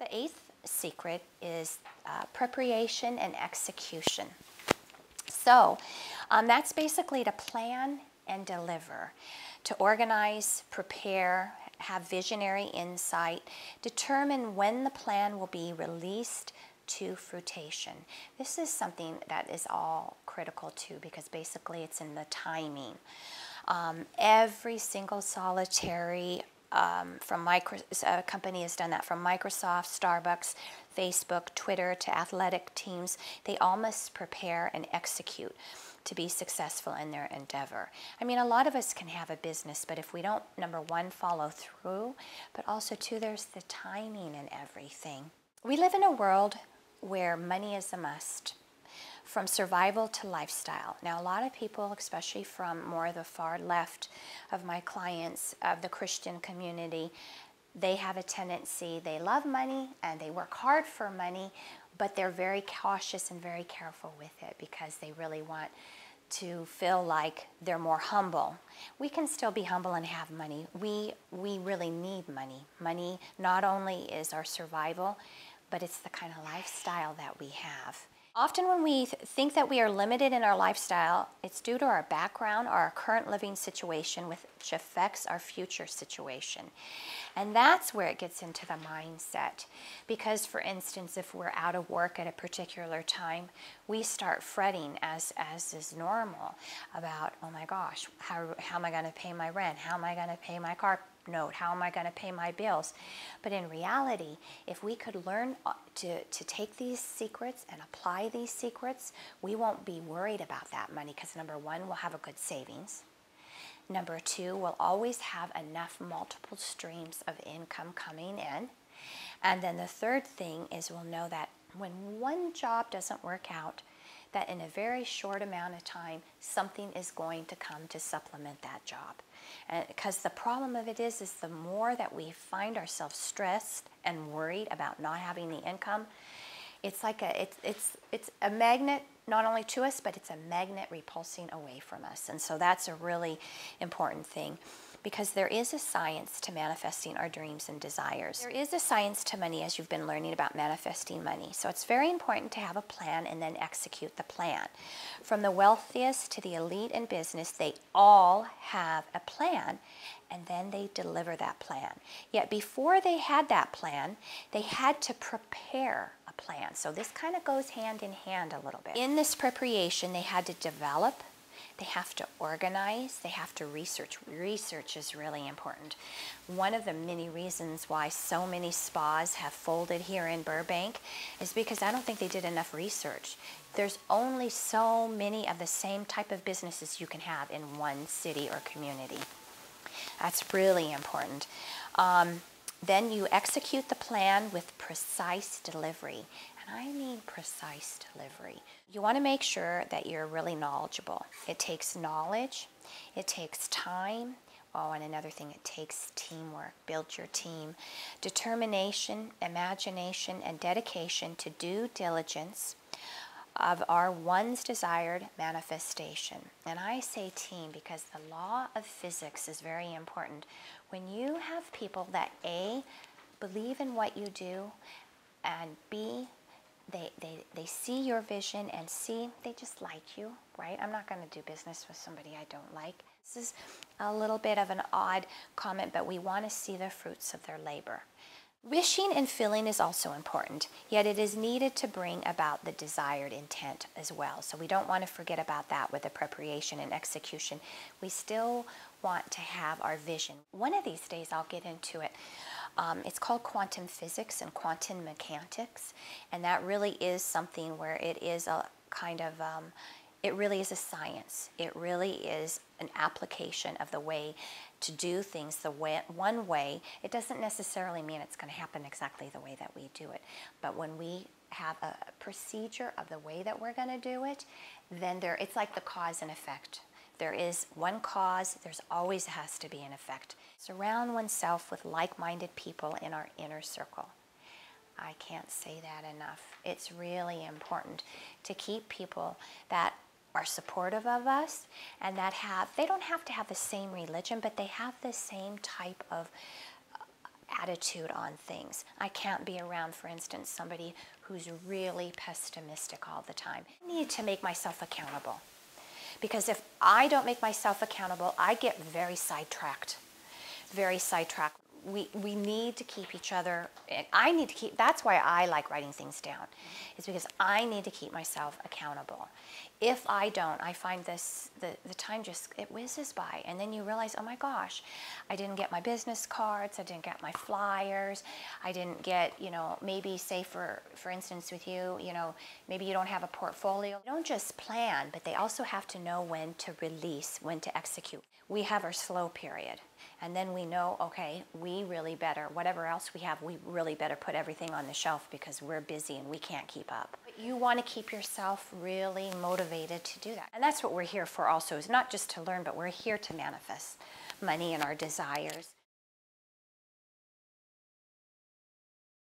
The eighth secret is preparation and execution. So that's basically to plan and deliver, to organize, prepare, have visionary insight, determine when the plan will be released to fruition. This is something that is all critical too, because basically it's in the timing. Every single solitary company has done that, from Microsoft, Starbucks, Facebook, Twitter, to athletic teams. They all must prepare and execute to be successful in their endeavor. I mean, a lot of us can have a business, but if we don't, number one, follow through, but also two, there's the timing and everything. We live in a world where money is a must, from survival to lifestyle. Now, a lot of people, especially from more the far left of my clients, of the Christian community, they have a tendency, they love money and they work hard for money, but they're very cautious and very careful with it because they really want to feel like they're more humble. We can still be humble and have money. We really need money. Money not only is our survival, but it's the kind of lifestyle that we have. Often when we think that we are limited in our lifestyle, it's due to our background or our current living situation, which affects our future situation. And that's where it gets into the mindset. Because, for instance, if we're out of work at a particular time, we start fretting, as is normal, about, oh my gosh, how am I going to pay my rent? How am I going to pay my car note? How am I going to pay my bills? But in reality, if we could learn to take these secrets and apply these secrets, we won't be worried about that money, because number one, we'll have a good savings. Number two, we'll always have enough multiple streams of income coming in. And then the third thing is we'll know that when one job doesn't work out, that in a very short amount of time, something is going to come to supplement that job. And because the problem of it is the more that we find ourselves stressed and worried about not having the income, it's like it's a magnet, not only to us, but it's a magnet repulsing away from us. And so that's a really important thing, because there is a science to manifesting our dreams and desires. There is a science to money, as you've been learning about manifesting money. So it's very important to have a plan and then execute the plan. From the wealthiest to the elite in business, they all have a plan, and then they deliver that plan. Yet before they had that plan, they had to prepare a plan. So this kind of goes hand in hand a little bit. In this preparation, they had to develop, they have to organize, they have to research. Research is really important. One of the many reasons why so many spas have folded here in Burbank is because I don't think they did enough research. There's only so many of the same type of businesses you can have in one city or community. That's really important. Then you execute the plan with precise delivery. And I mean precise delivery. You want to make sure that you're really knowledgeable. It takes knowledge, it takes time. Oh, and another thing, it takes teamwork. Build your team. Determination, imagination, and dedication to due diligence of our one's desired manifestation. And I say team because the law of physics is very important. When you have people that A, believe in what you do, and B, they see your vision, and C, they just like you, right? I'm not going to do business with somebody I don't like. This is a little bit of an odd comment, but we want to see the fruits of their labor. Wishing and feeling is also important, yet it is needed to bring about the desired intent as well. So we don't want to forget about that with the preparation and execution. We still want to have our vision. One of these days I'll get into it. It's called quantum physics and quantum mechanics, and that really is something where it is a kind of it really is a science. It really is an application of the way to do things one way. It doesn't necessarily mean it's going to happen exactly the way that we do it. But when we have a procedure of the way that we're going to do it, then it's like the cause and effect. There is one cause, there's always has to be an effect. Surround oneself with like-minded people in our inner circle. I can't say that enough. It's really important to keep people that are supportive of us and that they don't have to have the same religion, but they have the same type of attitude on things. I can't be around, for instance, somebody who's really pessimistic all the time. I need to make myself accountable. Because if I don't make myself accountable, I get very sidetracked. Very sidetracked. We need to keep each other, and I need to keep, that's why I like writing things down, is because I need to keep myself accountable. If I don't, I find this, the time just, it whizzes by, and then you realize, oh my gosh, I didn't get my business cards, I didn't get my flyers, I didn't get, you know, maybe say for instance with you, you know, maybe you don't have a portfolio. They don't just plan, but they also have to know when to release, when to execute. We have our slow period, and then we know, okay, we really better, whatever else we have, we really better put everything on the shelf because we're busy and we can't keep up. But you want to keep yourself really motivated to do that. And that's what we're here for also, is not just to learn, but we're here to manifest money and our desires.